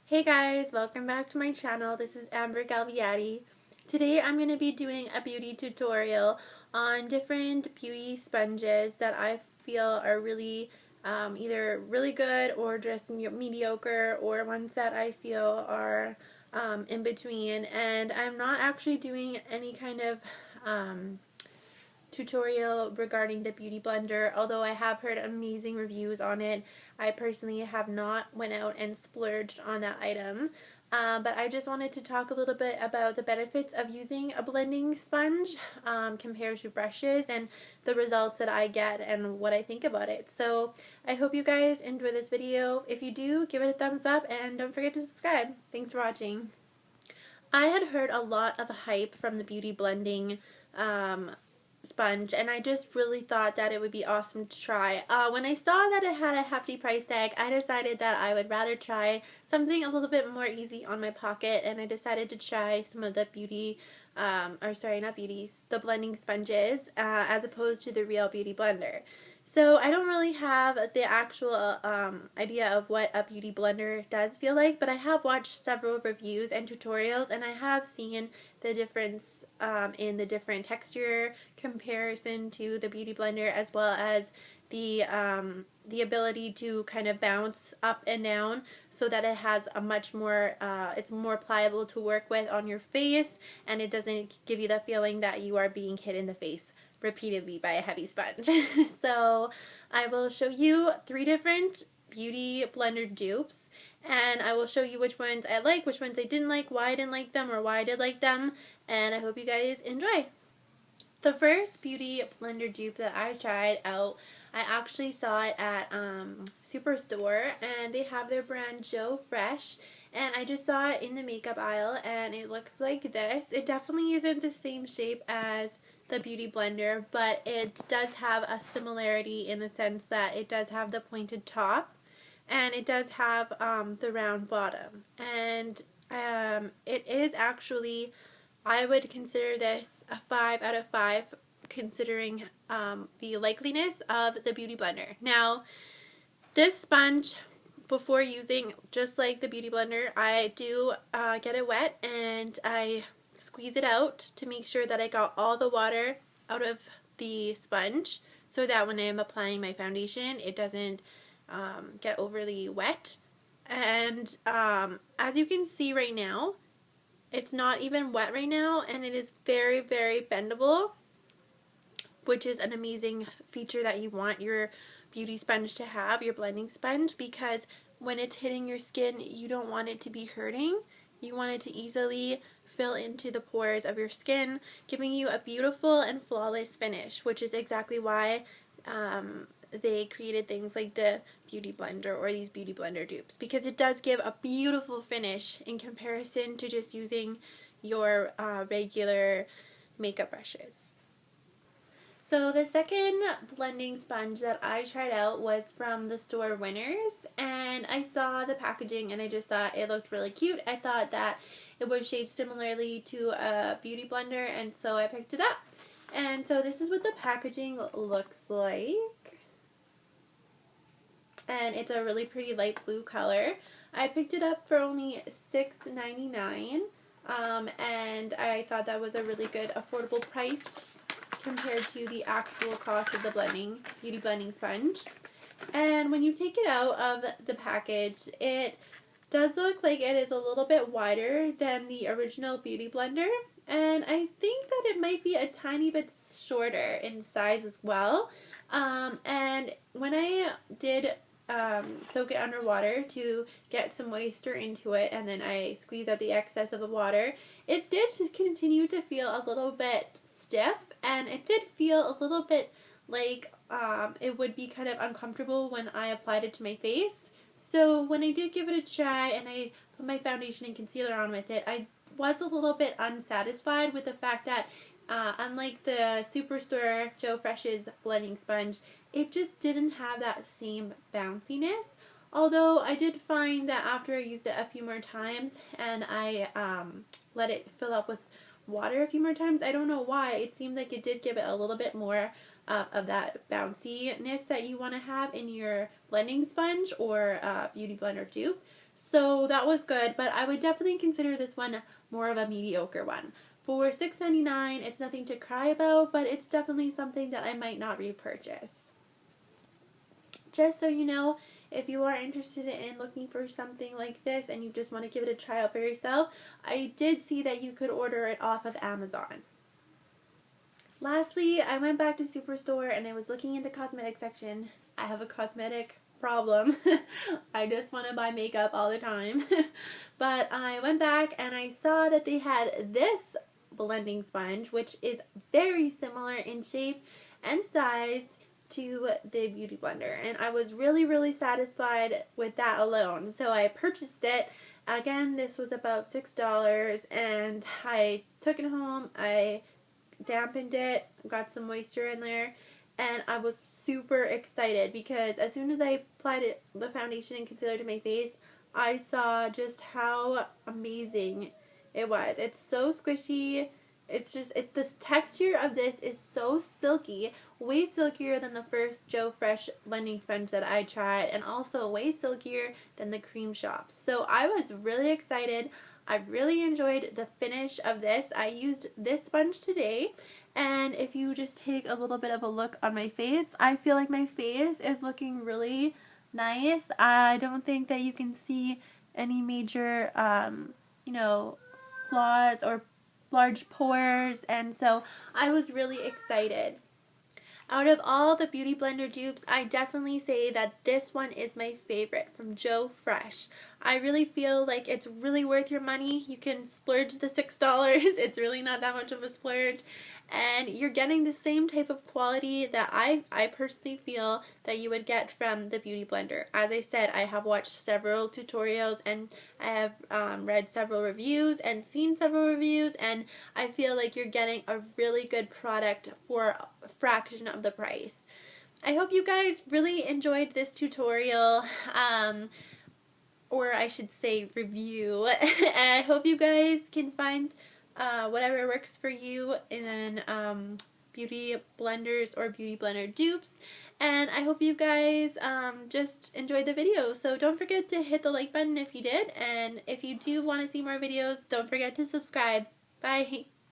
Hey guys, welcome back to my channel. This is Amber Galviati. Today I'm going to be doing a beauty tutorial on different beauty sponges that I feel are really either really good or just mediocre, or ones that I feel are in between. And I'm not actually doing any kind of tutorial regarding the beauty blender, although I have heard amazing reviews on it. I personally have not went out and splurged on that item, but I just wanted to talk a little bit about the benefits of using a blending sponge compared to brushes, and the results that I get and what I think about it. So I hope you guys enjoy this video. If you do, give it a thumbs up and don't forget to subscribe. Thanks for watching. I had heard a lot of hype from the beauty blending sponge, and I just really thought that it would be awesome to try. When I saw that it had a hefty price tag, I decided that I would rather try something a little bit more easy on my pocket, and I decided to try some of the beauty, the blending sponges, as opposed to the real beauty blender. So I don't really have the actual idea of what a beauty blender does feel like, but I have watched several reviews and tutorials, and I have seen the difference in the different texture comparison to the beauty blender, as well as the ability to kind of bounce up and down so that it has a much more, it's more pliable to work with on your face, and it doesn't give you the feeling that you are being hit in the face repeatedly by a heavy sponge. So I will show you 3 different beauty blender dupes, and I will show you which ones I like, which ones I didn't like, why I didn't like them, or why I did like them, and I hope you guys enjoy. The first beauty blender dupe that I tried out, I actually saw it at Superstore, and they have their brand Joe Fresh, and I just saw it in the makeup aisle, and it looks like this. It definitely isn't the same shape as the beauty blender, but it does have a similarity in the sense that it does have the pointed top, and it does have the round bottom, and it is actually, I would consider this a 5 out of 5, considering the likeliness of the beauty blender. Now, this sponge, before using, just like the beauty blender, I do get it wet and I squeeze it out to make sure that I got all the water out of the sponge, so that when I'm applying my foundation, it doesn't get overly wet. And as you can see right now, it's not even wet right now, and it is very, very bendable, which is an amazing feature that you want your beauty sponge to have, your blending sponge, because when it's hitting your skin, you don't want it to be hurting. You want it to easily fill into the pores of your skin, giving you a beautiful and flawless finish, which is exactly why they created things like the beauty blender or these beauty blender dupes, because it does give a beautiful finish in comparison to just using your regular makeup brushes. So the second blending sponge that I tried out was from the store Winners, and I saw the packaging and I just thought it looked really cute. I thought that it was shaped similarly to a beauty blender, and so I picked it up. And so this is what the packaging looks like, and it's a really pretty light blue color. I picked it up for only $6.99, and I thought that was a really good affordable price compared to the actual cost of the beauty blending sponge. And when you take it out of the package, it does look like it is a little bit wider than the original beauty blender, and I think that it might be a tiny bit shorter in size as well. And when I did soak it underwater to get some moisture into it, and then I squeeze out the excess of the water, it did continue to feel a little bit stiff, and it did feel a little bit like it would be kind of uncomfortable when I applied it to my face. So when I did give it a try and I put my foundation and concealer on with it, I was a little bit unsatisfied with the fact that unlike the Superstore Joe Fresh's blending sponge, it just didn't have that same bounciness. Although I did find that after I used it a few more times and I let it fill up with water a few more times, I don't know why, it seemed like it did give it a little bit more of that bounciness that you want to have in your blending sponge or beauty blender dupe. So that was good, but I would definitely consider this one more of a mediocre one. For $6.99, it's nothing to cry about, but it's definitely something that I might not repurchase. Just so you know, if you are interested in looking for something like this and you just want to give it a try out for yourself, I did see that you could order it off of Amazon. Lastly, I went back to Superstore and I was looking in the cosmetic section. I have a cosmetic problem. I just want to buy makeup all the time. But I went back and I saw that they had this blending sponge, which is very similar in shape and size to the Beauty Blender. And I was really satisfied with that alone. So I purchased it. Again, this was about $6 and I took it home. I dampened it, got some moisture in there, and I was super excited because as soon as I applied the foundation and concealer to my face, I saw just how amazing it was. It's so squishy. The texture of this is so silky, way silkier than the first Joe Fresh blending sponge that I tried, and also way silkier than the Cream Shop. So I was really excited. I really enjoyed the finish of this. I used this sponge today, and if you just take a little bit of a look on my face, I feel like my face is looking really nice. I don't think that you can see any major, flaws or large pores, and so I was really excited. Out of all the Beauty Blender dupes, I definitely say that this one is my favorite from Joe Fresh. I really feel like it's really worth your money. You can splurge the $6. It's really not that much of a splurge. And you're getting the same type of quality that I personally feel that you would get from the Beauty Blender. As I said, I have watched several tutorials and I have read several reviews and seen several reviews, and I feel like you're getting a really good product for a fraction of the price. I hope you guys really enjoyed this tutorial. Or I should say review. I hope you guys can find whatever works for you in beauty blenders or beauty blender dupes. And I hope you guys just enjoyed the video. So don't forget to hit the like button if you did. And if you do want to see more videos, don't forget to subscribe. Bye.